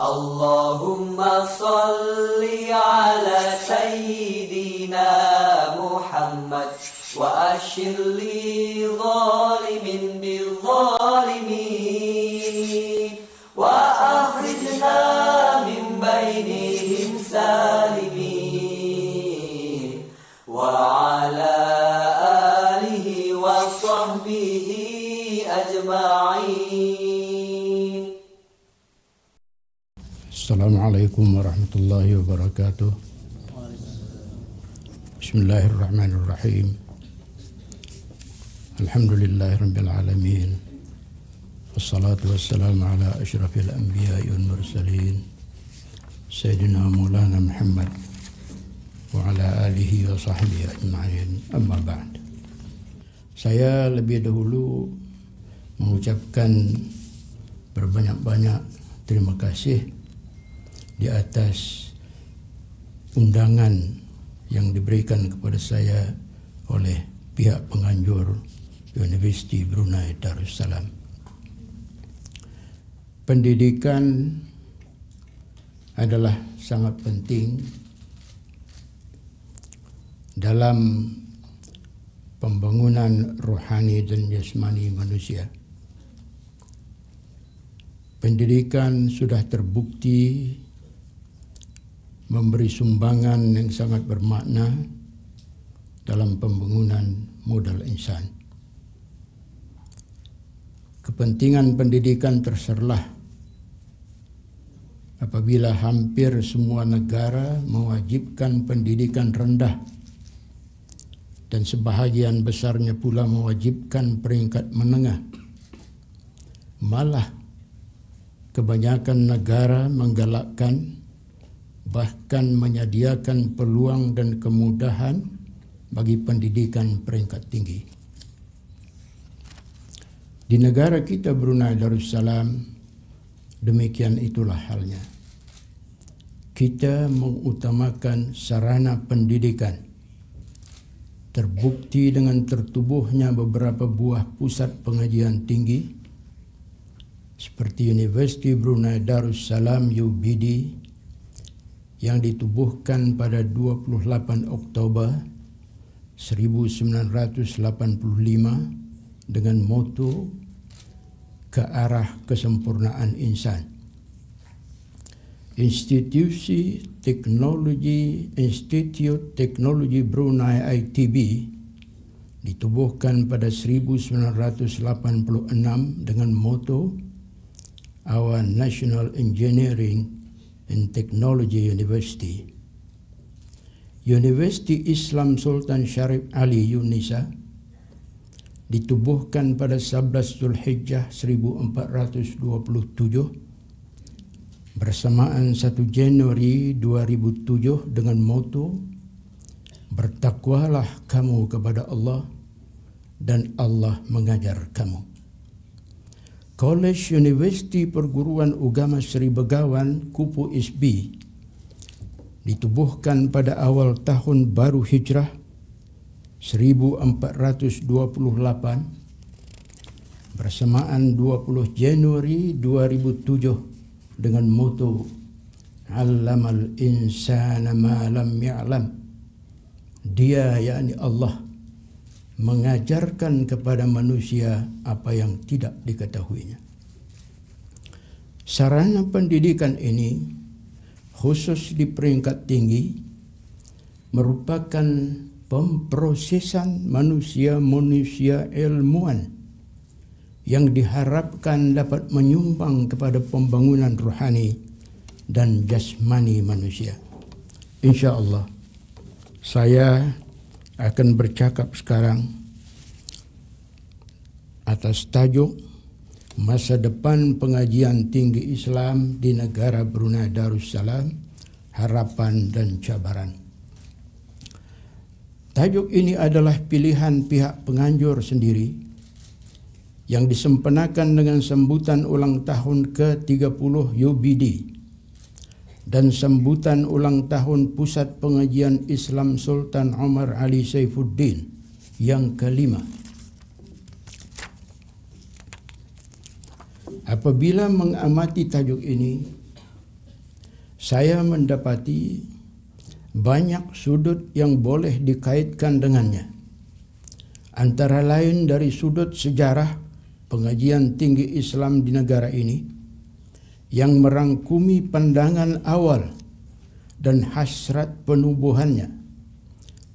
Allahumma salli ala sayyidina Muhammad wa ashir li zalimin bil zalimin wa akhrijna min bainihim salimin wa ala alihi wa sahbihi ajma'in. Assalamualaikum warahmatullahi wabarakatuh. Bismillahirrahmanirrahim. Alhamdulillahirabbil alamin. Wassalatu wassalamu ala asyrafil anbiya'i wal mursalin Sayyidina Maulana Muhammad wa ala alihi wa sahbihi ajma'in. Amma ba'd. Saya lebih dahulu mengucapkan berbanyak-banyak terima kasih di atas undangan yang diberikan kepada saya oleh pihak penganjur Universiti Brunei Darussalam. Pendidikan adalah sangat penting dalam pembangunan rohani dan jasmani manusia. Pendidikan sudah terbukti memberi sumbangan yang sangat bermakna dalam pembangunan modal insan. Kepentingan pendidikan terserlah apabila hampir semua negara mewajibkan pendidikan rendah dan sebahagian besarnya pula mewajibkan peringkat menengah. Malah kebanyakan negara menggalakkan bahkan menyediakan peluang dan kemudahan bagi pendidikan peringkat tinggi. Di negara kita Brunei Darussalam, demikian itulah halnya. Kita mengutamakan sarana pendidikan. Terbukti dengan tertubuhnya beberapa buah pusat pengajian tinggi seperti Universiti Brunei Darussalam UBD yang ditubuhkan pada 28 Oktober 1985 dengan moto ke arah kesempurnaan insan. Institut Teknologi Brunei ITB ditubuhkan pada 1986 dengan moto Our National Engineering and Technology University. Universiti Islam Sultan Syarif Ali Yunisa ditubuhkan pada 11 Zulhijjah 1427 bersamaan 1 Januari 2007 dengan moto Bertakwalah kamu kepada Allah dan Allah mengajar kamu. College Universiti Perguruan Agama Seri Begawan Kupu SB ditubuhkan pada awal tahun baru Hijrah 1428 bersamaan 20 Januari 2007 dengan moto Allamal insana ma lam ya'lam. Dia, yakni Allah, mengajarkan kepada manusia apa yang tidak diketahuinya. Sarana pendidikan ini, khusus di peringkat tinggi, merupakan pemprosesan manusia-manusia ilmuwan yang diharapkan dapat menyumbang kepada pembangunan rohani dan jasmani manusia. InsyaAllah, saya akan bercakap sekarang atas tajuk Masa Depan Pengajian Tinggi Islam di Negara Brunei Darussalam, Harapan dan Cabaran. Tajuk ini adalah pilihan pihak penganjur sendiri yang disempurnakan dengan sambutan ulang tahun ke-30 UBD dan sambutan ulang tahun Pusat Pengajian Islam Sultan Omar Ali Saifuddin yang kelima. Apabila mengamati tajuk ini, saya mendapati banyak sudut yang boleh dikaitkan dengannya. Antara lain dari sudut sejarah pengajian tinggi Islam di negara ini yang merangkumi pandangan awal dan hasrat penubuhannya,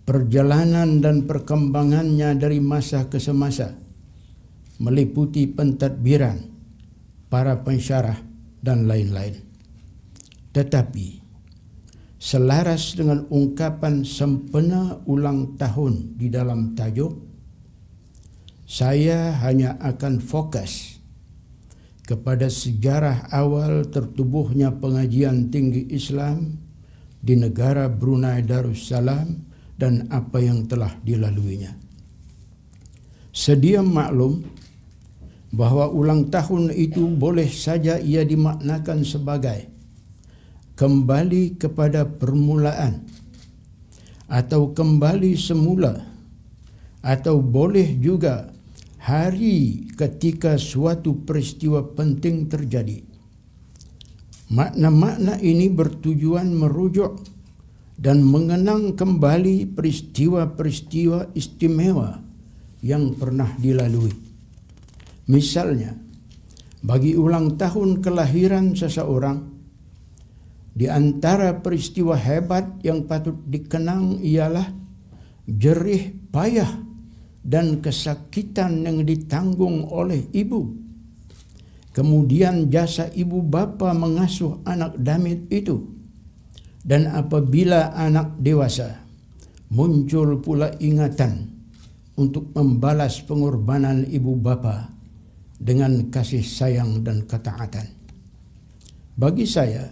perjalanan dan perkembangannya dari masa ke semasa, meliputi pentadbiran, para pensyarah dan lain-lain. Tetapi selaras dengan ungkapan sempena ulang tahun di dalam tajuk, saya hanya akan fokus kepada sejarah awal tertubuhnya pengajian tinggi Islam di negara Brunei Darussalam dan apa yang telah dilaluinya. Sedia maklum bahwa ulang tahun itu boleh saja ia dimaknakan sebagai kembali kepada permulaan atau kembali semula, atau boleh juga hari ketika suatu peristiwa penting terjadi. Makna-makna ini bertujuan merujuk dan mengenang kembali peristiwa-peristiwa istimewa yang pernah dilalui. Misalnya, bagi ulang tahun kelahiran seseorang, di antara peristiwa hebat yang patut dikenang ialah jerih payah dan kesakitan yang ditanggung oleh ibu. Kemudian jasa ibu bapa mengasuh anak damit itu. Dan apabila anak dewasa, muncul pula ingatan untuk membalas pengorbanan ibu bapa dengan kasih sayang dan ketaatan. Bagi saya,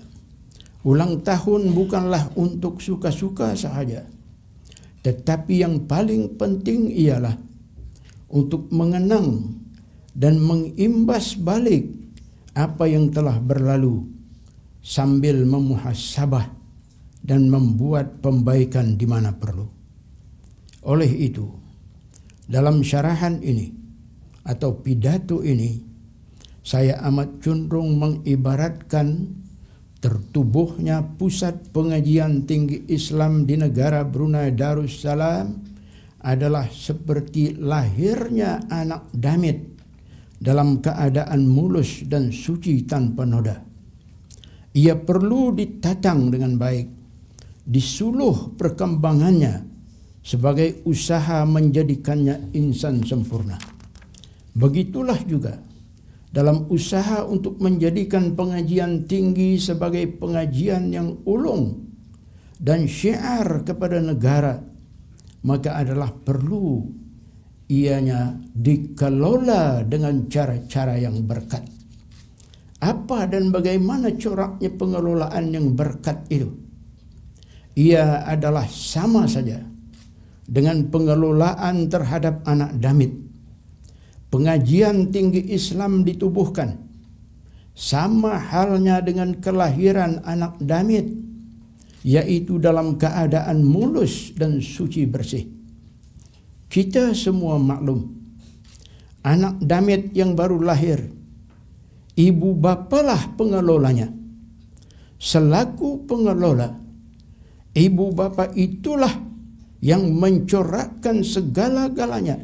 ulang tahun bukanlah untuk suka-suka sahaja, tetapi yang paling penting ialah untuk mengenang dan mengimbas balik apa yang telah berlalu sambil memuhasabah dan membuat pembaikan di mana perlu. Oleh itu, dalam syarahan ini atau pidato ini, saya amat cenderung mengibaratkan tertubuhnya pusat pengajian tinggi Islam di negara Brunei Darussalam adalah seperti lahirnya anak damit dalam keadaan mulus dan suci tanpa noda. Ia perlu ditatang dengan baik, disuluh perkembangannya sebagai usaha menjadikannya insan sempurna. Begitulah juga dalam usaha untuk menjadikan pengajian tinggi sebagai pengajian yang ulung dan syiar kepada negara, maka adalah perlu ianya dikelola dengan cara-cara yang berkat. Apa dan bagaimana coraknya pengelolaan yang berkat itu? Ia adalah sama saja dengan pengelolaan terhadap anak damit. Pengajian tinggi Islam ditubuhkan sama halnya dengan kelahiran anak damit, yaitu dalam keadaan mulus dan suci bersih. Kita semua maklum, anak damit yang baru lahir, ibu bapalah pengelolanya. Selaku pengelola, ibu bapa itulah yang mencorakkan segala-galanya,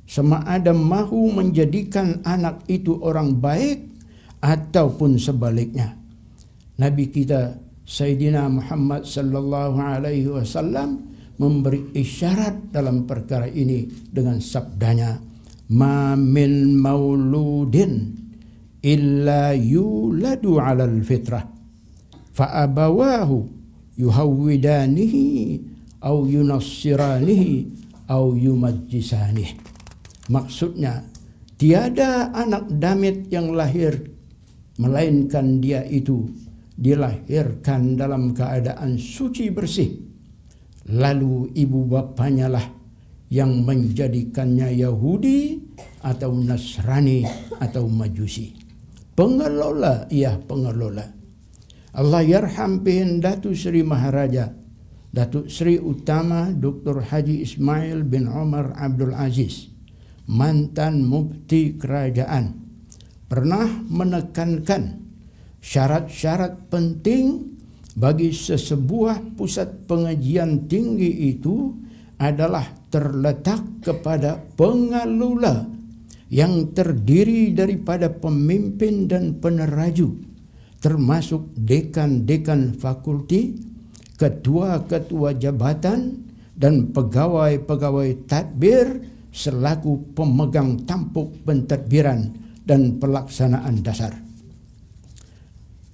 sama ada mahu menjadikan anak itu orang baik ataupun sebaliknya. Nabi kita Sayyidina Muhammad sallallahu alaihi wasallam memberi isyarat dalam perkara ini dengan sabdanya, "Ma min mauludin illa yuladu 'alal fitrah fa abawahu yuhawwidanihi aw yunassiranihi aw yumajjisanihi." Maksudnya, tiada anak damit yang lahir, melainkan dia itu dilahirkan dalam keadaan suci bersih. Lalu ibu bapanya lah yang menjadikannya Yahudi atau Nasrani atau Majusi. Pengelola, ia pengelola. Allah yarham pihin Datuk Seri Maharaja, Datuk Seri Utama Dr. Haji Ismail bin Omar Abdul Aziz, mantan mufti kerajaan, pernah menekankan syarat-syarat penting bagi sesebuah pusat pengajian tinggi itu adalah terletak kepada pengelola yang terdiri daripada pemimpin dan peneraju, termasuk dekan-dekan fakulti, ketua-ketua jabatan, dan pegawai-pegawai tadbir selaku pemegang tampuk pentadbiran dan pelaksanaan dasar.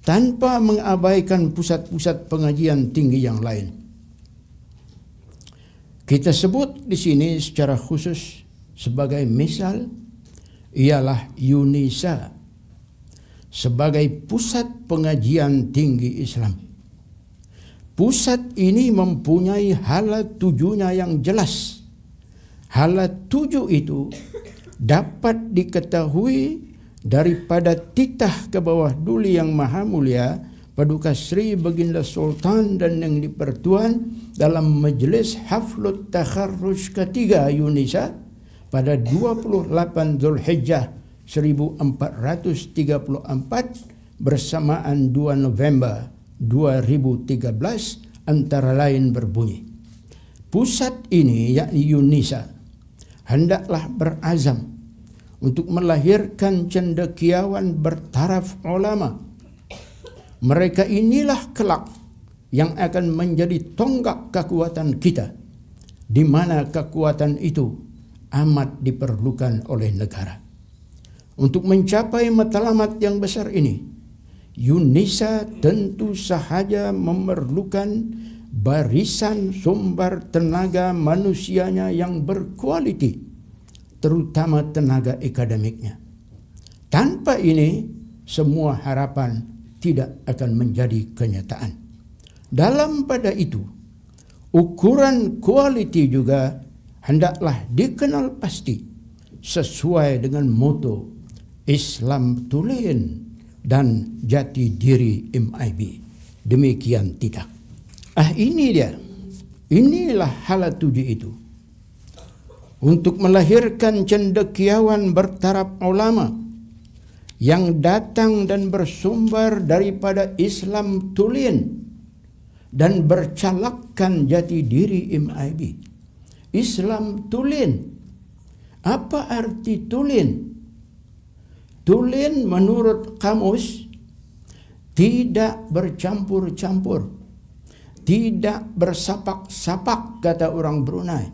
Tanpa mengabaikan pusat-pusat pengajian tinggi yang lain. Kita sebut di sini secara khusus sebagai misal ialah UNISA sebagai pusat pengajian tinggi Islam. Pusat ini mempunyai hala tujunya yang jelas. Hala tuju itu dapat diketahui daripada titah ke bawah Duli Yang Maha Mulia Paduka Sri Baginda Sultan dan Yang di-Pertuan dalam Majlis Haflut Takharruj ketiga UNISA pada 28 Zulhijjah 1434 bersamaan 2 November 2013 antara lain berbunyi, pusat ini yakni UNISA hendaklah berazam untuk melahirkan cendekiawan bertaraf ulama. Mereka inilah kelak yang akan menjadi tonggak kekuatan kita, di mana kekuatan itu amat diperlukan oleh negara. Untuk mencapai matlamat yang besar ini, UNISA tentu sahaja memerlukan barisan sumber tenaga manusianya yang berkualiti, terutama tenaga akademiknya. Tanpa ini, semua harapan tidak akan menjadi kenyataan. Dalam pada itu, ukuran kualiti juga hendaklah dikenal pasti sesuai dengan moto Islam Tulen dan jati diri MIB. Demikian tidak. Ini dia. Inilah hala tuju itu. Untuk melahirkan cendekiawan bertaraf ulama yang datang dan bersumber daripada Islam Tulen dan bercalakkan jati diri MIB. Islam Tulen. Apa arti Tulen? Tulen menurut kamus tidak bercampur-campur, tidak bersapak-sapak kata orang Brunei.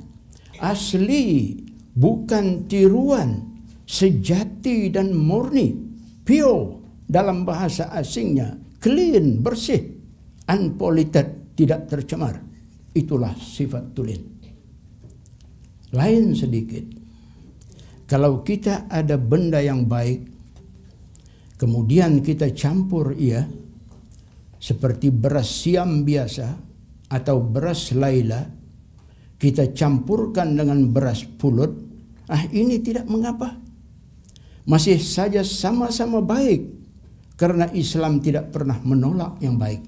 Asli, bukan tiruan, sejati dan murni, pure dalam bahasa asingnya, clean, bersih, unpolluted, tidak tercemar. Itulah sifat Tulen. Lain sedikit, kalau kita ada benda yang baik, kemudian kita campur ia seperti beras siam biasa atau beras laila, kita campurkan dengan beras pulut, ini tidak mengapa. Masih saja sama-sama baik, karena Islam tidak pernah menolak yang baik.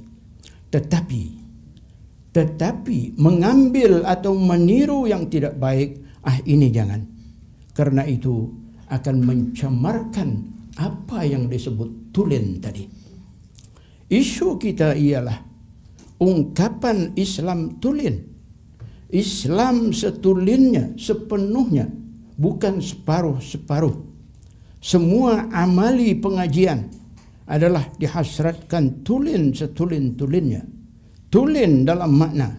Tetapi mengambil atau meniru yang tidak baik, ini jangan. Karena itu akan mencemarkan apa yang disebut Tulen tadi. Isu kita ialah ungkapan Islam Tulen. Islam setulinnya, sepenuhnya, bukan separuh-separuh. Semua amali pengajian adalah dihasratkan Tulen setulin-tulinnya. Tulen dalam makna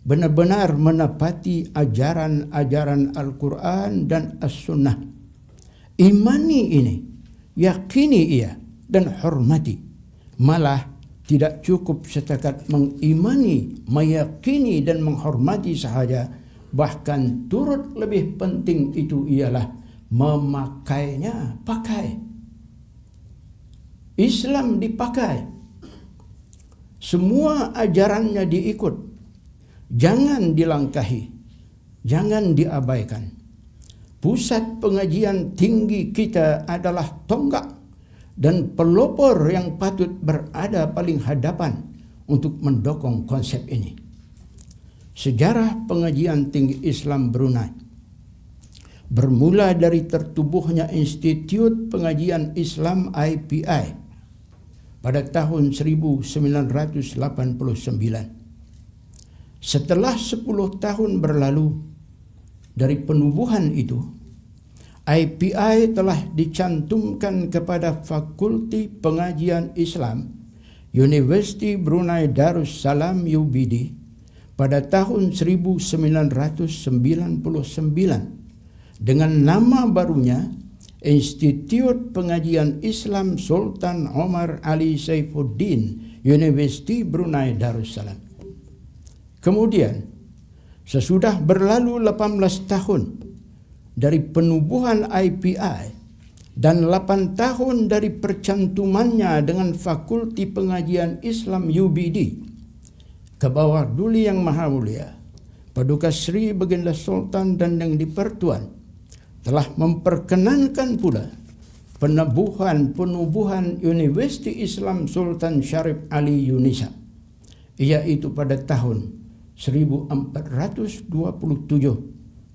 benar-benar menepati ajaran-ajaran Al-Quran dan As-Sunnah. Imani ini, yakini ia dan hormati. Malah tidak cukup setakat mengimani, meyakini dan menghormati sahaja, bahkan turut lebih penting itu ialah memakainya, pakai. Islam dipakai. Semua ajarannya diikut. Jangan dilangkahi, jangan diabaikan. Pusat pengajian tinggi kita adalah tonggak dan pelopor yang patut berada paling hadapan untuk mendukung konsep ini. Sejarah pengajian tinggi Islam Brunei bermula dari tertubuhnya Institut Pengajian Islam IPI pada tahun 1989. Setelah 10 tahun berlalu dari penubuhan itu, IPI telah dicantumkan kepada Fakulti Pengajian Islam Universiti Brunei Darussalam UBD pada tahun 1999 dengan nama barunya Institut Pengajian Islam Sultan Omar Ali Saifuddin Universiti Brunei Darussalam. Kemudian, sesudah berlalu 18 tahun dari penubuhan IPI dan 8 tahun dari percantumannya dengan Fakulti Pengajian Islam UBD, ke bawah Duli Yang Maha Mulia Paduka Sri Baginda Sultan dan Yang di-Pertuan telah memperkenankan pula penubuhan Universiti Islam Sultan Syarif Ali Yunisa, iaitu pada tahun 1427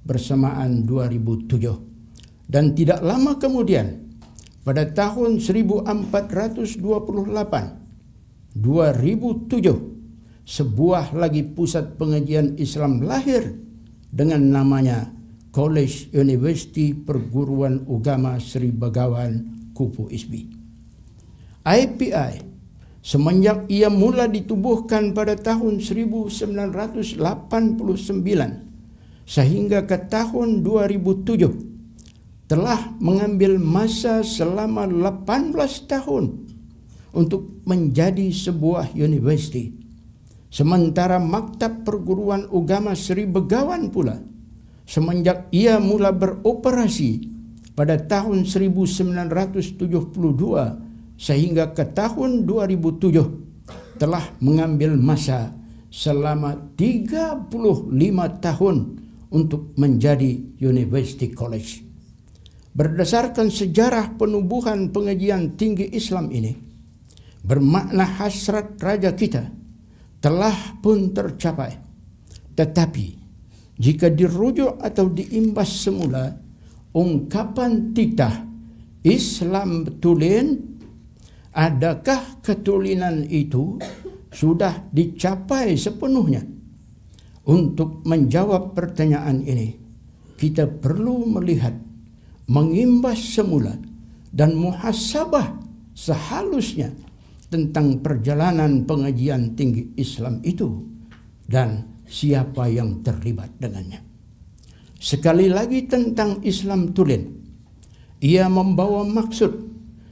bersamaan 2007, dan tidak lama kemudian pada tahun 1428 2007 sebuah lagi pusat pengajian Islam lahir dengan namanya College Universiti Perguruan Agama Sri Begawan Kupu Isbi. IPI semenjak ia mula ditubuhkan pada tahun 1989 sehingga ke tahun 2007 telah mengambil masa selama 18 tahun untuk menjadi sebuah universiti. Sementara Maktab Perguruan Agama Sri Begawan pula semenjak ia mula beroperasi pada tahun 1972 sehingga ke tahun 2007 telah mengambil masa selama 35 tahun untuk menjadi University College. Berdasarkan sejarah penubuhan pengajian tinggi Islam ini, bermakna hasrat raja kita telah pun tercapai. Tetapi jika dirujuk atau diimbas semula ungkapan titah Islam tulen, adakah ketulinan itu sudah dicapai sepenuhnya? Untuk menjawab pertanyaan ini, kita perlu melihat, mengimbas semula dan muhasabah sehalusnya tentang perjalanan pengajian tinggi Islam itu dan siapa yang terlibat dengannya. Sekali lagi tentang Islam tulen, ia membawa maksud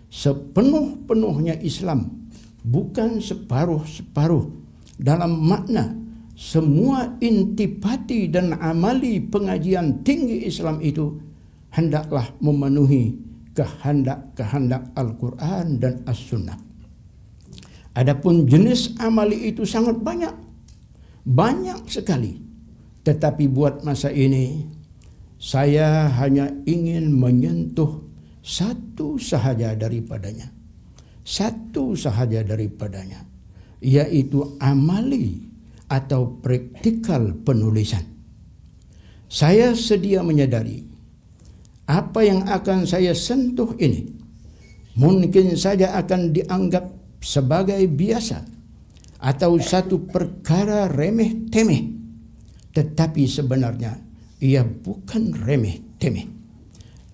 sepenuh-penuhnya Islam, bukan separuh-separuh, dalam makna semua intipati dan amali pengajian tinggi Islam itu hendaklah memenuhi kehendak-kehendak Al-Quran dan As-Sunnah. Adapun jenis amali itu sangat banyak sekali. Tetapi buat masa ini, saya hanya ingin menyentuh satu sahaja daripadanya. Yaitu amali atau praktikal penulisan. Saya sedia menyadari apa yang akan saya sentuh ini mungkin saja akan dianggap sebagai biasa atau satu perkara remeh-temeh. Tetapi sebenarnya ia bukan remeh-temeh.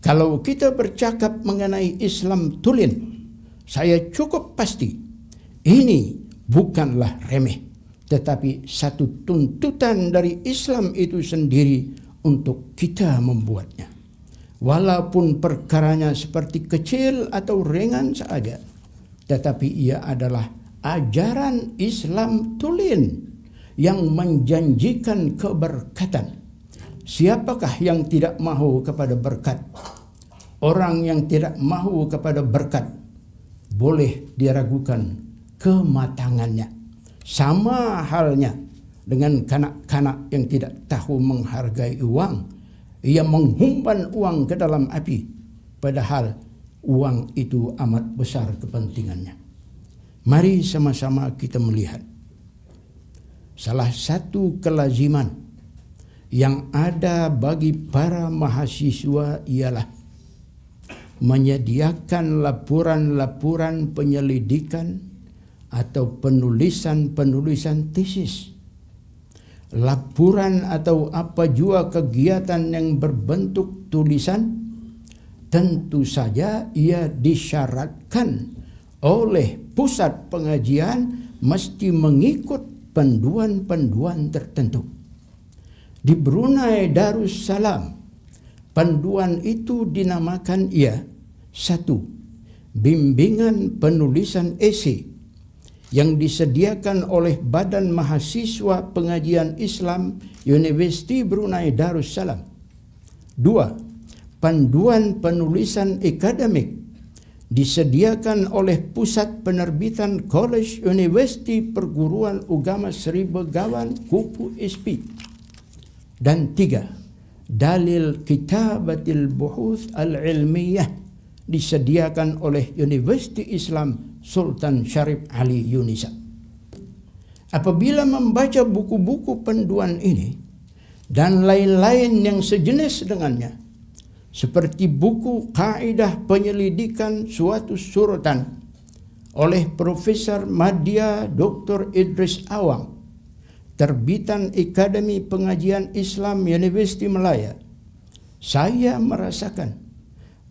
Kalau kita bercakap mengenai Islam tulen, saya cukup pasti ini bukanlah remeh, tetapi satu tuntutan dari Islam itu sendiri untuk kita membuatnya. Walaupun perkaranya seperti kecil atau ringan saja, tetapi ia adalah ajaran Islam tulen yang menjanjikan keberkatan. Siapakah yang tidak mahu kepada berkat? Orang yang tidak mahu kepada berkat boleh diragukan kematangannya. Sama halnya dengan kanak-kanak yang tidak tahu menghargai uang. Ia menghumban uang ke dalam api, padahal uang itu amat besar kepentingannya. Mari sama-sama kita melihat salah satu kelaziman yang ada bagi para mahasiswa ialah menyediakan laporan-laporan penyelidikan atau penulisan tesis, laporan atau apa jua kegiatan yang berbentuk tulisan, tentu saja ia disyaratkan oleh pusat pengajian mesti mengikut panduan-panduan tertentu. Di Brunei Darussalam, panduan itu dinamakan 1. Bimbingan penulisan esei yang disediakan oleh Badan Mahasiswa Pengajian Islam Universiti Brunei Darussalam. 2. Panduan penulisan akademik disediakan oleh Pusat Penerbitan College Universiti Perguruan Agama Sri Begawan Kupu SP. Dan 3. Dalil Kitabatil Buhuth Al-Ilmiyah disediakan oleh Universiti Islam Sultan Syarif Ali Yunisa. Apabila membaca buku-buku panduan ini dan lain-lain yang sejenis dengannya, seperti buku Kaidah Penyelidikan Suatu Suratan oleh Profesor Madya Dr. Idris Awang, terbitan Akademi Pengajian Islam Universiti Malaya, saya merasakan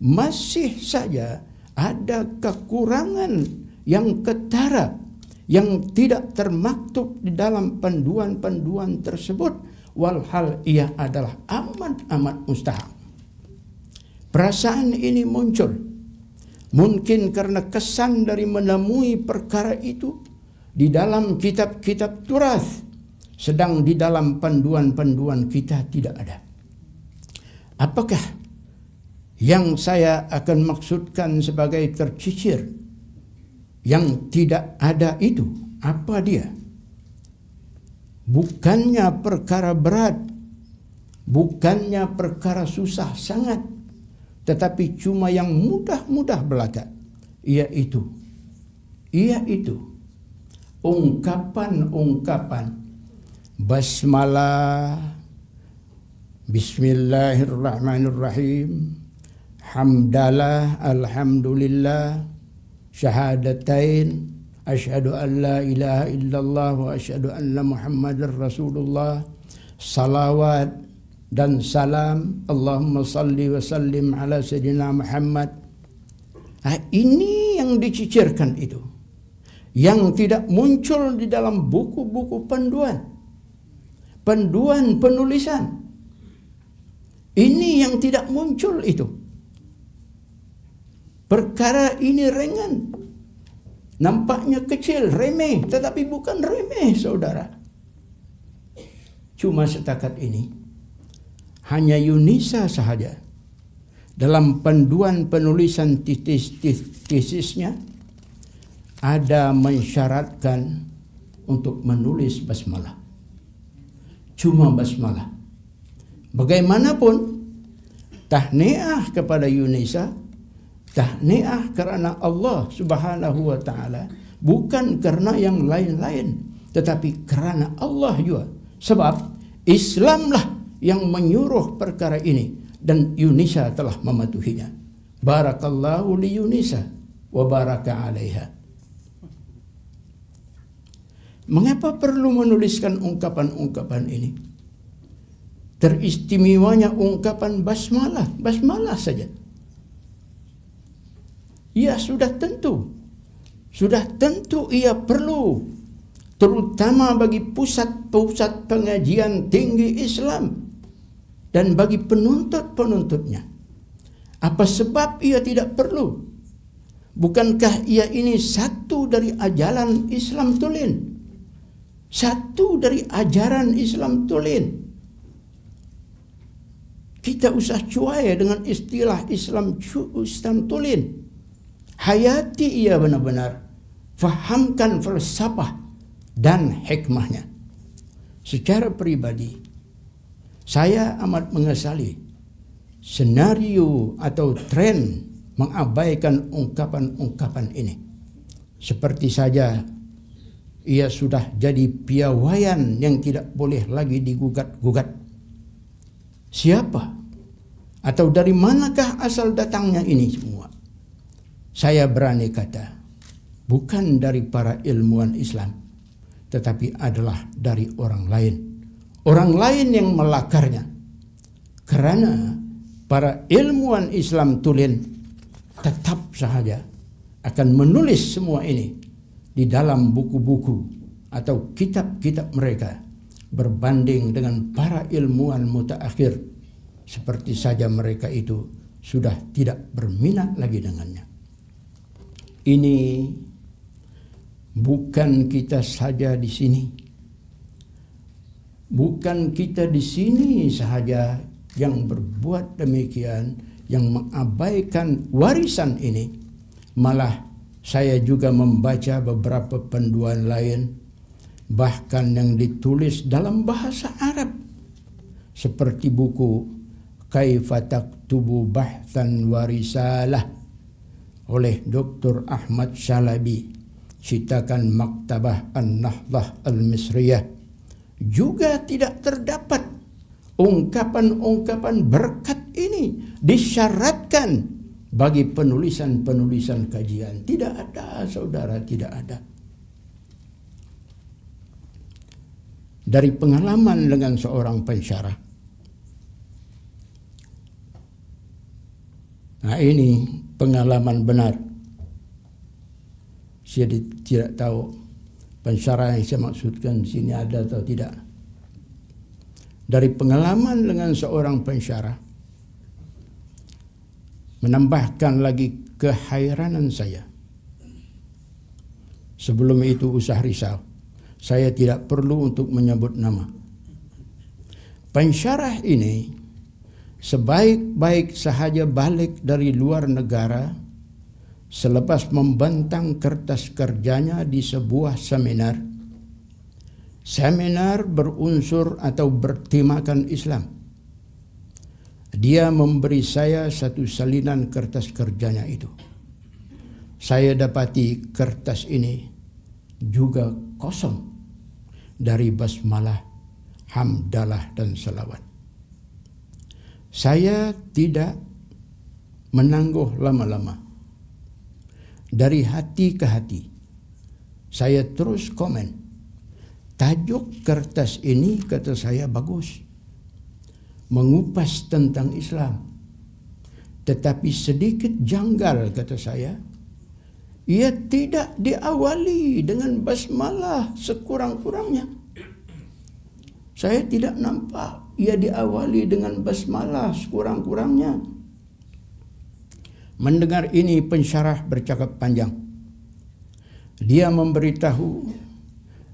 masih saja ada kekurangan yang ketara yang tidak termaktub di dalam panduan-panduan tersebut, walhal ia adalah amat mustahil. Perasaan ini muncul mungkin karena kesan dari menemui perkara itu di dalam kitab-kitab turath, sedang di dalam panduan-panduan kita tidak ada. Apakah yang saya akan maksudkan sebagai tercicir yang tidak ada itu? Apa dia? Bukannya perkara berat, bukannya perkara susah sangat, tetapi cuma yang mudah-mudah belaka, yaitu ungkapan-ungkapan basmalah, bismillahirrahmanirrahim, hamdalah, alhamdulillah, syahadatain, asyhadu an la ilaha illallah wa asyhadu anna muhammadar rasulullah, salawat dan salam, Allahumma salli wa sallim ala sayyidina Muhammad. Ini yang dicicirkan itu, yang tidak muncul di dalam buku-buku panduan penulisan. Ini yang tidak muncul itu. Perkara ini ringan, nampaknya kecil, remeh, tetapi bukan remeh, saudara. Cuma setakat ini, hanya Yunisa sahaja dalam panduan penulisan tesisnya ada mensyaratkan untuk menulis basmalah. Cuma basmalah. Bagaimanapun, tahniah kepada Yunisa, tahniah karena Allah Subhanahu wa ta'ala, bukan karena yang lain-lain, tetapi karena Allah juga. Sebab Islamlah yang menyuruh perkara ini dan Yunisa telah mematuhinya. Barakallahu li Yunisa wa baraka alaiha. Mengapa perlu menuliskan ungkapan-ungkapan ini? Teristimewanya ungkapan basmalah saja. Ya sudah tentu ia perlu, terutama bagi pusat-pusat pengajian tinggi Islam dan bagi penuntut-penuntutnya. Apa sebab ia tidak perlu? Bukankah ia ini satu dari ajaran Islam tulen? Satu dari ajaran Islam tulen. Kita usah cuai dengan istilah Islam tulen. Hayati ia benar-benar, fahamkan falsafah dan hikmahnya. Secara pribadi, saya amat mengesali senario atau tren mengabaikan ungkapan-ungkapan ini. Seperti saja ia sudah jadi piawaian yang tidak boleh lagi digugat-gugat. Siapa atau dari manakah asal datangnya ini semua? Saya berani kata, bukan dari para ilmuwan Islam, tetapi adalah dari orang lain. Orang lain yang melakarnya. Kerana para ilmuwan Islam tulen tetap sahaja akan menulis semua ini di dalam buku-buku atau kitab-kitab mereka berbanding dengan para ilmuwan mutaakhir, seperti saja mereka itu sudah tidak berminat lagi dengannya. Ini bukan kita saja di sini. Bukan kita di sini sahaja yang berbuat demikian, yang mengabaikan warisan ini. Malah saya juga membaca beberapa panduan lain, bahkan yang ditulis dalam bahasa Arab, seperti buku Kaifa Taktubu Bahthan wa Risalah oleh Dr. Ahmad Shalabi, citakan Maktabah An-Nahdhah Al-Misriyah. Juga tidak terdapat ungkapan-ungkapan berkat ini disyaratkan bagi penulisan-penulisan kajian. Tidak ada, saudara, tidak ada. Dari pengalaman dengan seorang pensyarah, nah ini pengalaman benar. Saya tidak tahu pensyarah yang saya maksudkan di sini ada atau tidak. Dari pengalaman dengan seorang pensyarah, menambahkan lagi kehairanan saya. Sebelum itu usah risau, saya tidak perlu untuk menyebut nama. Pensyarah ini sebaik-baik sahaja balik dari luar negara selepas membentang kertas kerjanya di sebuah seminar. Seminar berunsur atau bertemakan Islam. Dia memberi saya satu salinan kertas kerjanya itu. Saya dapati kertas ini juga kosong dari basmalah, hamdalah dan salawat. Saya tidak menangguh lama-lama. Dari hati ke hati, saya terus komen. Tajuk kertas ini, kata saya, bagus. Mengupas tentang Islam. Tetapi sedikit janggal, kata saya. Ia tidak diawali dengan basmalah sekurang-kurangnya. Saya tidak nampak ia diawali dengan basmalah sekurang-kurangnya. Mendengar ini, pensyarah bercakap panjang. Dia memberitahu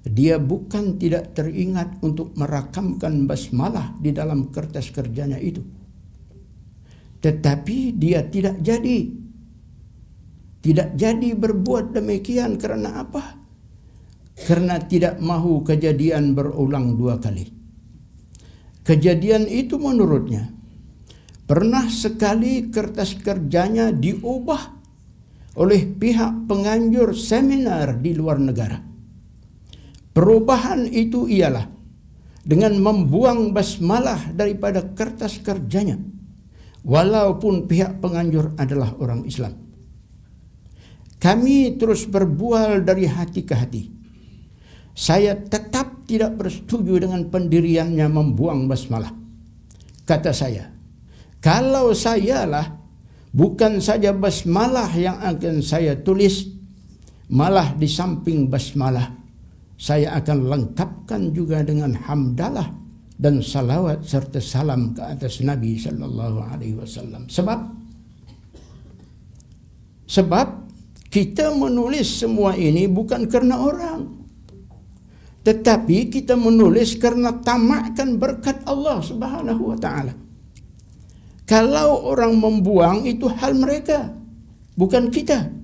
dia bukan tidak teringat untuk merakamkan basmalah di dalam kertas kerjanya itu. Tetapi dia tidak jadi. Tidak jadi berbuat demikian kerana apa? Karena tidak mahu kejadian berulang dua kali. Kejadian itu menurutnya pernah sekali kertas kerjanya diubah oleh pihak penganjur seminar di luar negara. Perubahan itu ialah dengan membuang basmalah daripada kertas kerjanya, walaupun pihak penganjur adalah orang Islam. Kami terus berbual dari hati ke hati. Saya tetap tidak bersetuju dengan pendiriannya membuang basmalah. Kata saya, kalau sayalah bukan saja basmalah yang akan saya tulis, malah di samping basmalah saya akan lengkapkan juga dengan hamdalah dan salawat serta salam ke atas Nabi sallallahu alaihi wasallam. Sebab kita menulis semua ini bukan kerana orang, tetapi kita menulis kerana tamakkan berkat Allah Subhanahu wa taala. Kalau orang membuang itu hal mereka, bukan kita.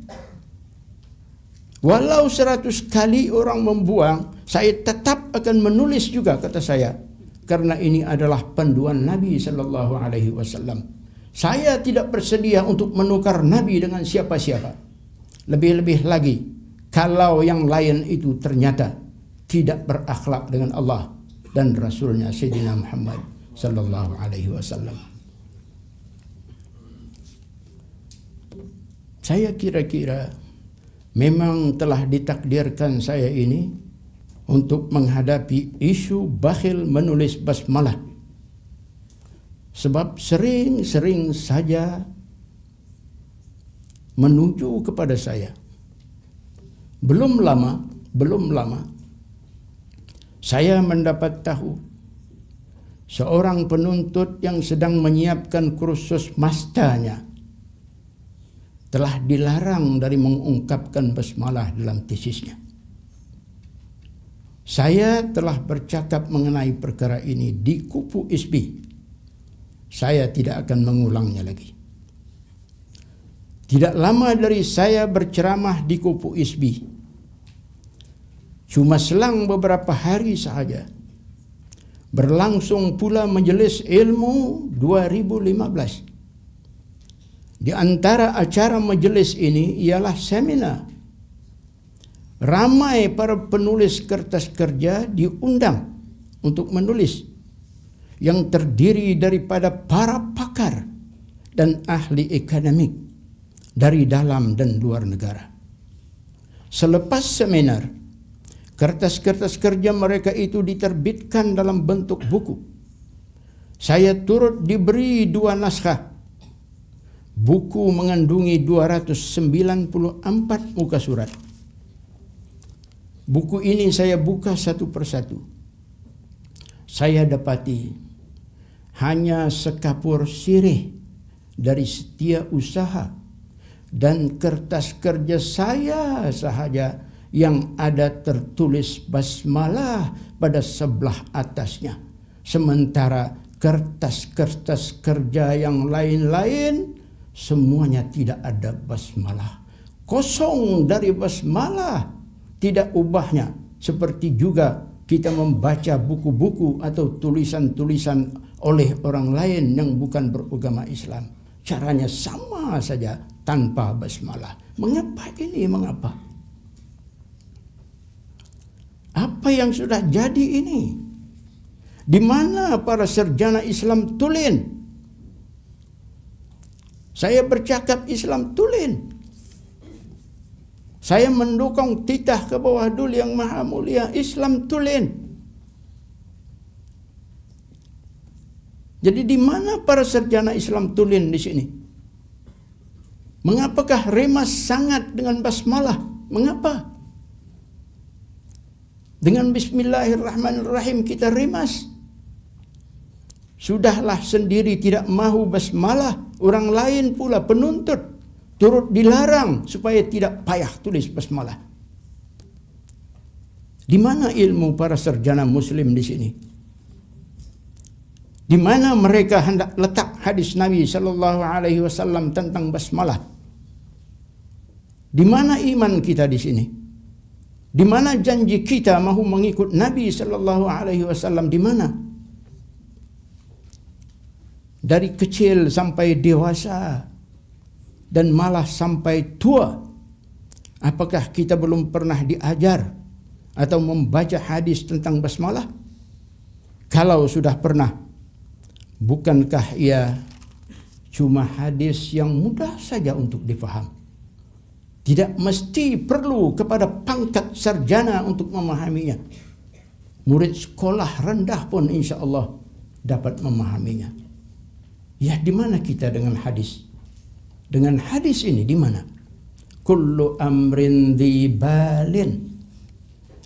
Walau 100 kali orang membuang, saya tetap akan menulis juga, kata saya. Karena ini adalah panduan Nabi sallallahu alaihi wasallam. Saya tidak bersedia untuk menukar Nabi dengan siapa-siapa. Lebih-lebih lagi kalau yang lain itu ternyata tidak berakhlak dengan Allah dan Rasulnya Sayyidina Muhammad sallallahu alaihi wasallam. Saya kira-kira memang telah ditakdirkan saya ini untuk menghadapi isu bakhil menulis basmalah. Sebab sering-sering saja menuju kepada saya. Belum lama saya mendapat tahu seorang penuntut yang sedang menyiapkan kursus masternya telah dilarang dari mengungkapkan basmalah dalam tesisnya. Saya telah bercakap mengenai perkara ini di Kupu ISBI. Saya tidak akan mengulangnya lagi. Tidak lama dari saya berceramah di Kupu ISBI, cuma selang beberapa hari sahaja, berlangsung pula Majelis Ilmu 2015. Di antara acara majelis ini ialah seminar. Ramai para penulis kertas kerja diundang untuk menulis, yang terdiri daripada para pakar dan ahli akademik dari dalam dan luar negara. Selepas seminar, kertas-kertas kerja mereka itu diterbitkan dalam bentuk buku. Saya turut diberi 2 naskah. Buku mengandungi 294 muka surat. Buku ini saya buka satu persatu. Saya dapati hanya sekapur sirih dari setiap usaha dan kertas kerja saya sahaja yang ada tertulis basmalah pada sebelah atasnya. Sementara kertas-kertas kerja yang lain-lain semuanya tidak ada basmalah. Kosong dari basmalah. Tidak ubahnya. Seperti juga kita membaca buku-buku atau tulisan-tulisan oleh orang lain yang bukan beragama Islam. Caranya sama saja tanpa basmalah. Mengapa ini? Mengapa? Apa yang sudah jadi ini? Di mana para sarjana Islam tulen? Saya bercakap Islam tulen. Saya mendukung titah ke bawah dulu yang maha mulia, Islam tulen. Jadi di mana para sarjana Islam tulen di sini? Mengapakah remas sangat dengan basmalah? Mengapa? Dengan bismillahirrahmanirrahim kita remas. Sudahlah sendiri tidak mahu basmalah, orang lain pula penuntut turut dilarang supaya tidak payah tulis basmalah. Di mana ilmu para sarjana muslim di sini? Di mana mereka hendak letak hadis Nabi sallallahu alaihi wasallam tentang basmalah? Di mana iman kita di sini? Di mana janji kita mahu mengikut Nabi sallallahu alaihi wasallam? Di mana? Dari kecil sampai dewasa dan malah sampai tua, apakah kita belum pernah diajar atau membaca hadis tentang basmalah? Kalau sudah pernah, bukankah ia cuma hadis yang mudah saja untuk difaham? Tidak mesti perlu kepada pangkat sarjana untuk memahaminya. Murid sekolah rendah pun insya Allah dapat memahaminya. Ya, di mana kita dengan hadis? Dengan hadis ini di mana? Kullu amrin dzibalin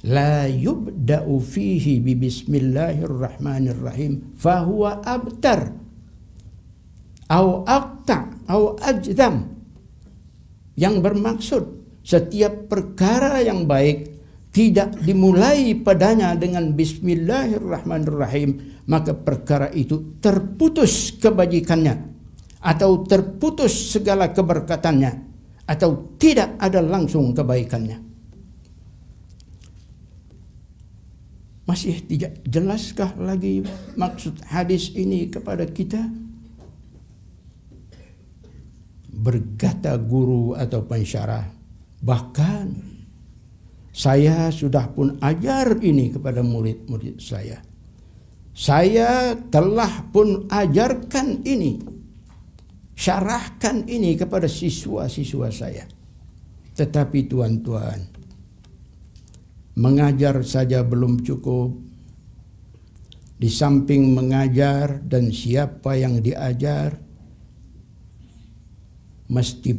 la yubda'u fihi bi bismillahirrahmanirrahim fahuwa abtar au aqta au ajdam. Yang bermaksud setiap perkara yang baik tidak dimulai padanya dengan bismillahirrahmanirrahim, maka perkara itu terputus kebajikannya, atau terputus segala keberkatannya, atau tidak ada langsung kebaikannya. Masih tidak jelaskah lagi maksud hadis ini kepada kita? Berkata guru atau pensyarah, bahkan saya sudah pun ajar ini kepada murid-murid saya. Saya telah pun ajarkan ini, syarahkan ini kepada siswa-siswa saya. Tetapi tuan-tuan, mengajar saja belum cukup. Di samping mengajar dan siapa yang diajar, mesti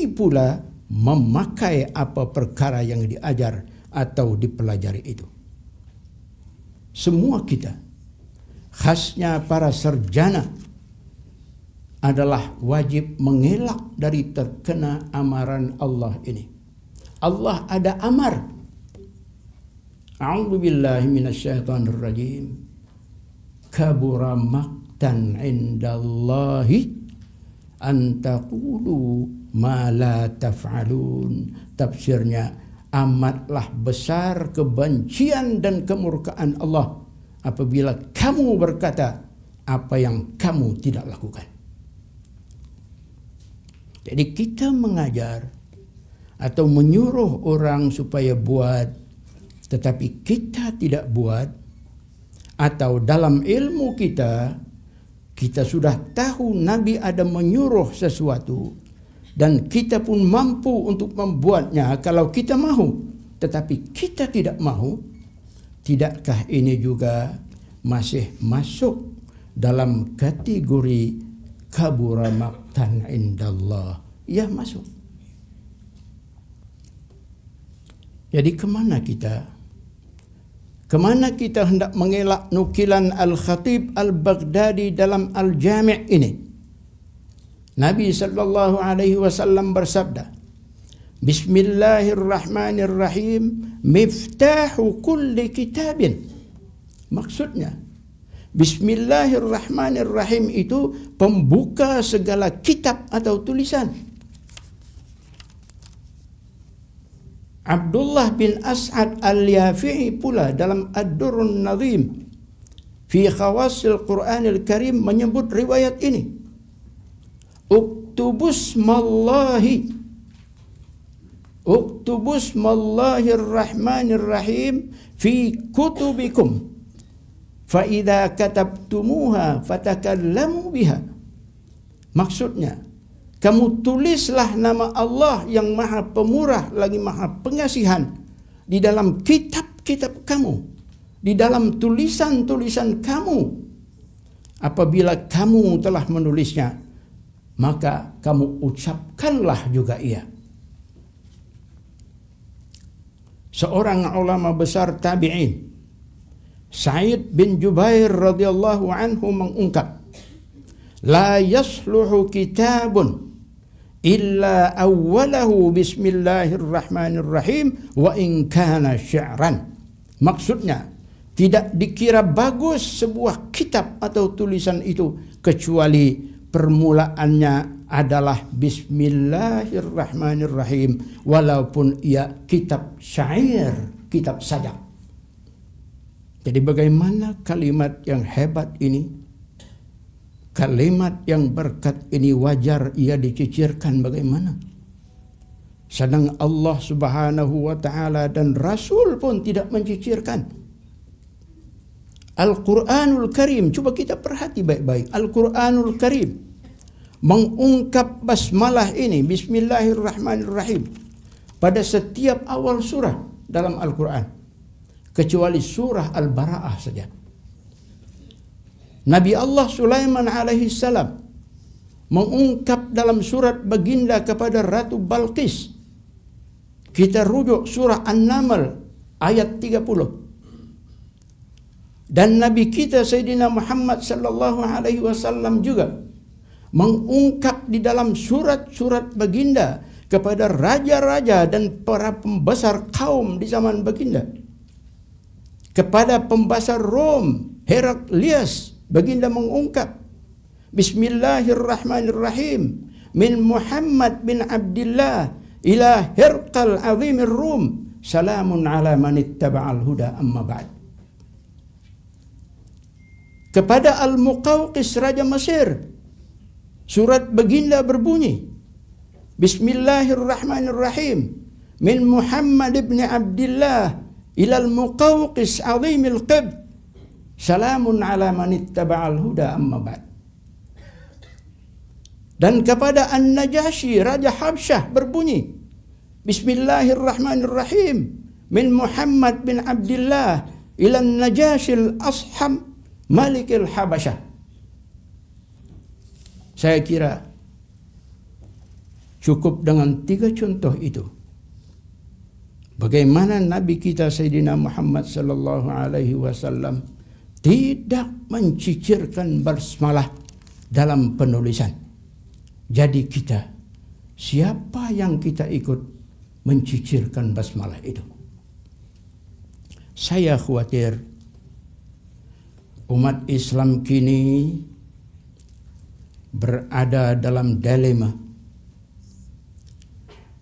pula memakai apa perkara yang diajar atau dipelajari itu. Semua kita, khasnya para sarjana, adalah wajib mengelak dari terkena amaran Allah ini. Allah ada amar. A'udzubillahi minasyaitonirrajim. Kabura maqtan 'indallahi an taqulu ma la taf'alun. Tafsirnya, amatlah besar kebencian dan kemurkaan Allah apabila kamu berkata apa yang kamu tidak lakukan. Jadi kita mengajar atau menyuruh orang supaya buat, tetapi kita tidak buat, atau dalam ilmu kita sudah tahu Nabi ada menyuruh sesuatu dan kita pun mampu untuk membuatnya kalau kita mahu, tetapi kita tidak mahu, tidakkah ini juga masih masuk dalam kategori kabura maqtan indallah? Ya, masuk. Jadi kemana kita? Kemana kita hendak mengelak nukilan Al-Khatib Al-Baghdadi dalam Al-Jami' ini? Nabi sallallahu alaihi wasallam bersabda, Bismillahirrahmanirrahim, miftahu kulli kitabin. Maksudnya, Bismillahirrahmanirrahim itu pembuka segala kitab atau tulisan. Abdullah bin As'ad Al-Yafi'i pula dalam Ad-Durrun Nazim fi Khawasil Quranil Karim menyebut riwayat ini. Uktubusmallahirrahmanirrahim fi kutubikum fa idza katabtumuha fatakallamu biha. Maksudnya, kamu tulislah nama Allah yang maha pemurah lagi maha pengasihan di dalam kitab-kitab kamu, di dalam tulisan-tulisan kamu. Apabila kamu telah menulisnya, maka kamu ucapkanlah juga ia. Seorang ulama besar tabi'in, Sa'id bin Jubair radhiyallahu anhu mengungkap, la yasluhu kitabun illa awwalahu bismillahirrahmanirrahim wa in kana syi'ran. Maksudnya, tidak dikira bagus sebuah kitab atau tulisan itu kecuali permulaannya adalah bismillahirrahmanirrahim, walaupun ia kitab syair, kitab sajak. Jadi bagaimana kalimat yang hebat ini? Kalimat yang berkat ini wajar ia dicicirkan bagaimana? Sedang Allah Subhanahu wa taala dan Rasul pun tidak mencicirkan. Al-Quranul Karim, coba kita perhati baik-baik. Al-Quranul Karim mengungkap basmalah ini, Bismillahirrahmanirrahim, pada setiap awal surah dalam Al-Quran, kecuali surah Al-Bara'ah saja. Nabi Allah Sulaiman alaihi salam mengungkap dalam surat baginda kepada Ratu Balqis. Kita rujuk surah An-Naml ayat 30. Dan Nabi kita Sayyidina Muhammad sallallahu alaihi wasallam juga mengungkap di dalam surat-surat baginda kepada raja-raja dan para pembesar kaum di zaman baginda. Kepada pembesar Rom, Heraklius, baginda mengungkap Bismillahirrahmanirrahim min Muhammad bin Abdullah ila Hirqal azimir Rum salamun ala man ittaba'al huda amma ba'd. Kepada Al-Muqawqis Raja Mesir, surat baginda berbunyi Bismillahirrahmanirrahim min Muhammad bin Abdullah ila Al-Muqawqis azimil qib salamun ala man ittaba'al huda amma ba'd. Dan kepada An-Najasyi, Raja Habsyah berbunyi, Bismillahirrahmanirrahim, min Muhammad bin Abdullah ila Najasyil Asham Malikil Habasyah. Saya kira cukup dengan 3 contoh itu. Bagaimana Nabi kita Sayyidina Muhammad sallallahu alaihi wasallam tidak mencicirkan basmalah dalam penulisan. Jadi kita, siapa yang kita ikut mencicirkan basmalah itu? Saya khawatir umat Islam kini berada dalam dilema.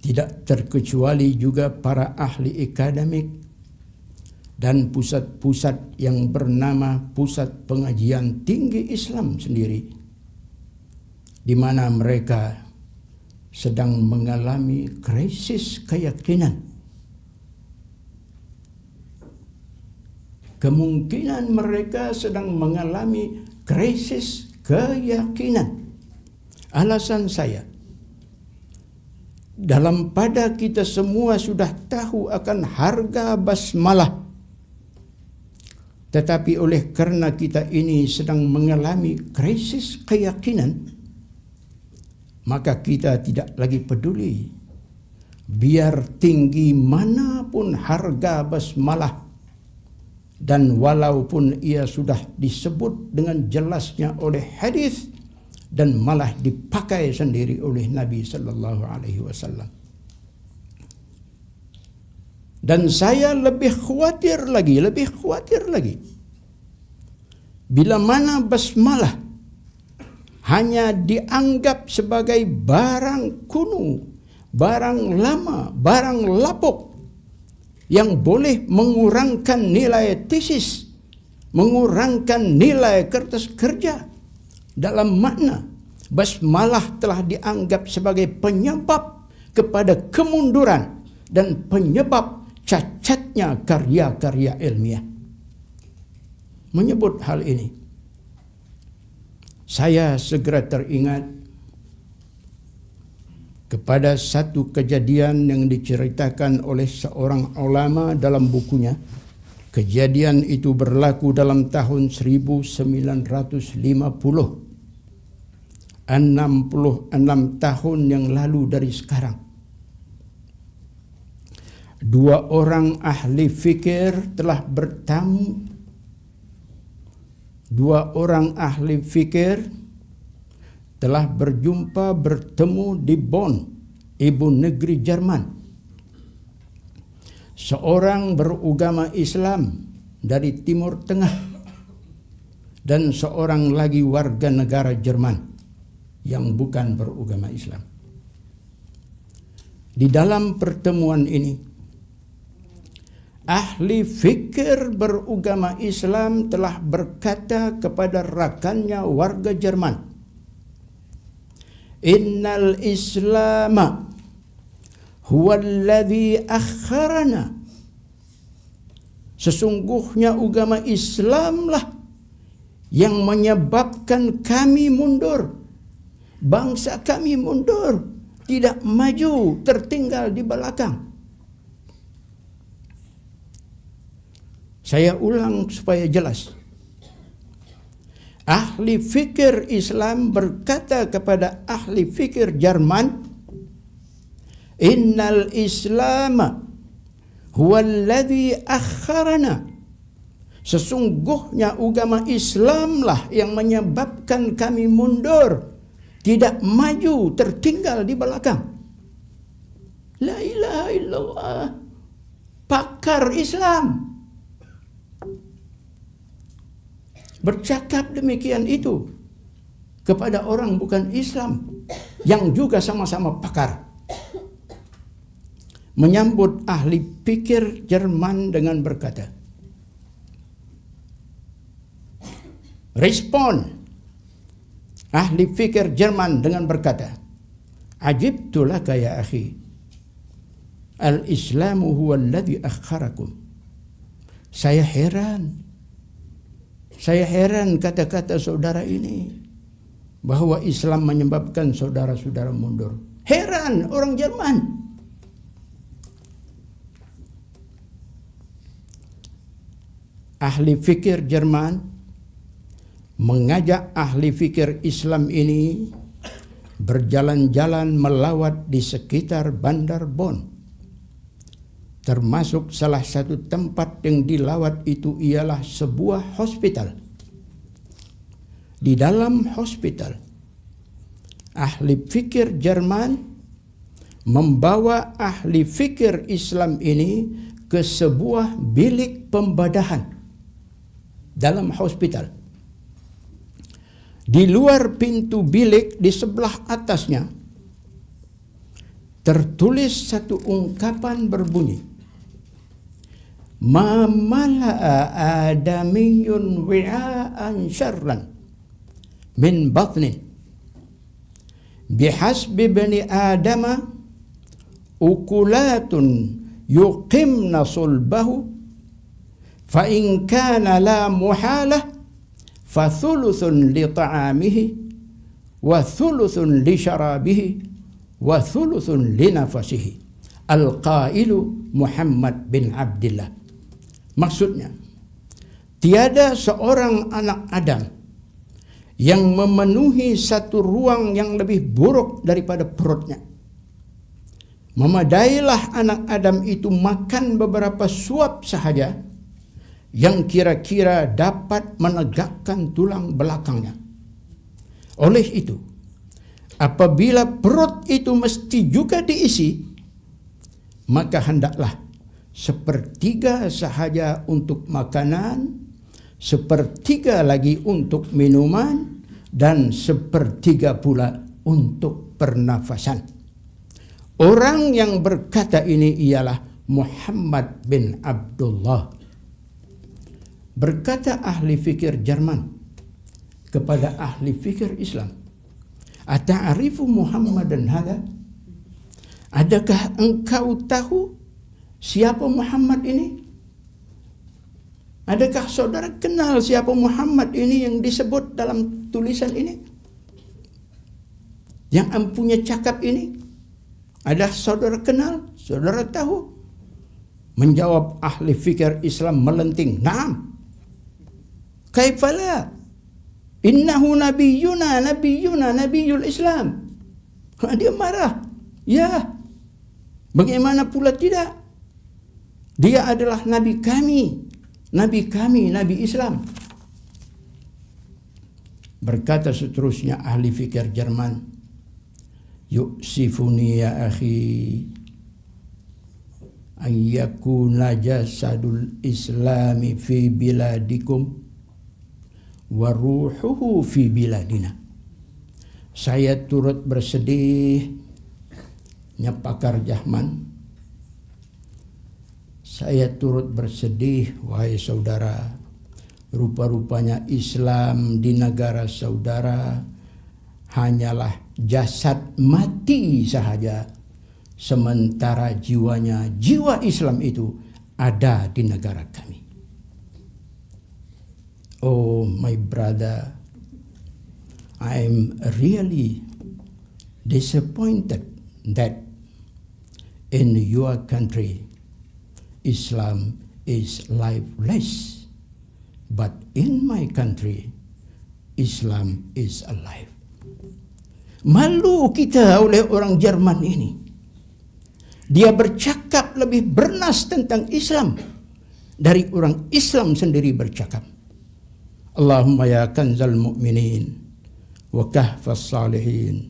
Tidak terkecuali juga para ahli akademik dan pusat-pusat yang bernama Pusat Pengajian Tinggi Islam sendiri, di mana mereka sedang mengalami krisis keyakinan. Kemungkinan mereka sedang mengalami krisis keyakinan. Alasan saya, dalam pada kita semua sudah tahu akan harga basmalah, tetapi oleh karena kita ini sedang mengalami krisis keyakinan, maka kita tidak lagi peduli biar tinggi manapun harga basmalah, dan walaupun ia sudah disebut dengan jelasnya oleh hadis dan malah dipakai sendiri oleh Nabi sallallahu alaihi wasallam. Dan saya lebih khawatir lagi bila mana basmalah hanya dianggap sebagai barang kuno, barang lama, barang lapuk yang boleh mengurangkan nilai tesis, mengurangkan nilai kertas kerja. Dalam makna basmalah telah dianggap sebagai penyebab kepada kemunduran dan penyebab cacatnya karya-karya ilmiah. Menyebut hal ini, saya segera teringat kepada satu kejadian yang diceritakan oleh seorang ulama dalam bukunya. Kejadian itu berlaku dalam tahun 1950. 66 tahun yang lalu dari sekarang. 2 orang ahli fikir telah bertamu. 2 orang ahli fikir telah bertemu di Bonn, ibu negeri Jerman. Seorang beragama Islam dari Timur Tengah dan seorang lagi warga negara Jerman yang bukan beragama Islam. Di dalam pertemuan ini, ahli fikir beragama Islam telah berkata kepada rakannya warga Jerman, Innal Islama huwa alladhi akharana. Sesungguhnya agama Islamlah yang menyebabkan kami mundur. Bangsa kami mundur, tidak maju, tertinggal di belakang. Saya ulang supaya jelas. Ahli fikir Islam berkata kepada ahli fikir Jerman, Innal Islama huwa alladhi akharana. Sesungguhnya agama Islamlah yang menyebabkan kami mundur, tidak maju, tertinggal di belakang. La ilaha illallah. Pakar Islam bercakap demikian itu kepada orang bukan Islam yang juga sama-sama pakar. Menyambut ahli fikir Jerman dengan berkata, respon ahli fikir Jerman dengan berkata, Ajibtu laka ya akhi, al-Islamu huwa alladhi akharakum. Saya heran kata-kata saudara ini. bahwa Islam menyebabkan saudara-saudara mundur. Heran orang Jerman. Ahli fikir Jerman mengajak ahli fikir Islam ini berjalan-jalan melawat di sekitar Bandar Bonn. Termasuk salah satu tempat yang dilawat itu ialah sebuah hospital. Di dalam hospital, ahli fikir Jerman membawa ahli fikir Islam ini ke sebuah bilik pembadahan dalam hospital. Di luar pintu bilik, di sebelah atasnya, tertulis satu ungkapan berbunyi, "Ma mala'a adamiyun wi'a'an syarran min batnin bihasbi bani adama ukulatun yuqimna sulbahu fa in kana la muhalah fa thuluthun li ta'amihi wa thuluthun li syarabihi wa thuluthun li nafasihi." Al-qailu Muhammad bin Abdillah. Maksudnya, tiada seorang anak Adam yang memenuhi satu ruang yang lebih buruk daripada perutnya. Memadailah anak Adam itu makan beberapa suap sahaja yang kira-kira dapat menegakkan tulang belakangnya. Oleh itu, apabila perut itu mesti juga diisi, maka hendaklah sepertiga sahaja untuk makanan, sepertiga lagi untuk minuman, dan sepertiga pula untuk pernafasan. Orang yang berkata ini ialah Muhammad bin Abdullah. Berkata ahli fikir Jerman kepada ahli fikir Islam, "Ata'arifu Muhammadan hadha?" Adakah engkau tahu siapa Muhammad ini? Adakah saudara kenal siapa Muhammad ini yang disebut dalam tulisan ini? Yang empunya cakap ini? Ada saudara kenal? Saudara tahu? Menjawab ahli fikir Islam melenting, "Naam. Kaifala? Innahu nabiyuna nabiyul Islam." Dia marah. Ya. Bagaimana pula tidak? Dia adalah nabi kami, nabi Islam. Berkata seterusnya ahli fikir Jerman, "Yuksifuni ya akhi ayyakuna jasadul islami fi biladikum wa ruhuhu fi biladina." Saya turut bersedih, Nyapakar Jahman. Saya turut bersedih, wahai saudara, rupa-rupanya Islam di negara saudara hanyalah jasad mati sahaja, sementara jiwa Islam itu ada di negara kami. Oh my brother, I am really disappointed that in your country Islam is lifeless, but in my country Islam is alive. Malu kita oleh orang Jerman ini. Dia bercakap lebih bernas tentang Islam dari orang Islam sendiri bercakap. Allahumma ya kanzal mu'minin wa kahfas salihin,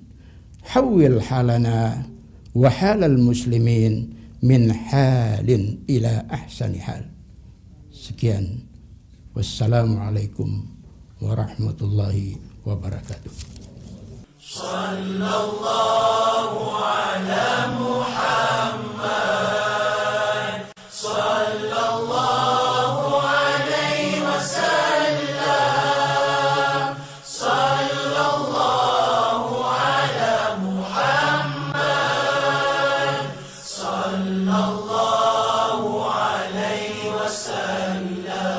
hawil halana wa halal muslimin min halin ila ahsani hal. Sekian. Wassalamualaikum warahmatullahi wabarakatuh. Sallallahu ala Muhammad sallallahu alaihi wasallam sallallahu ala Muhammad sallallahu alaihi wasallam.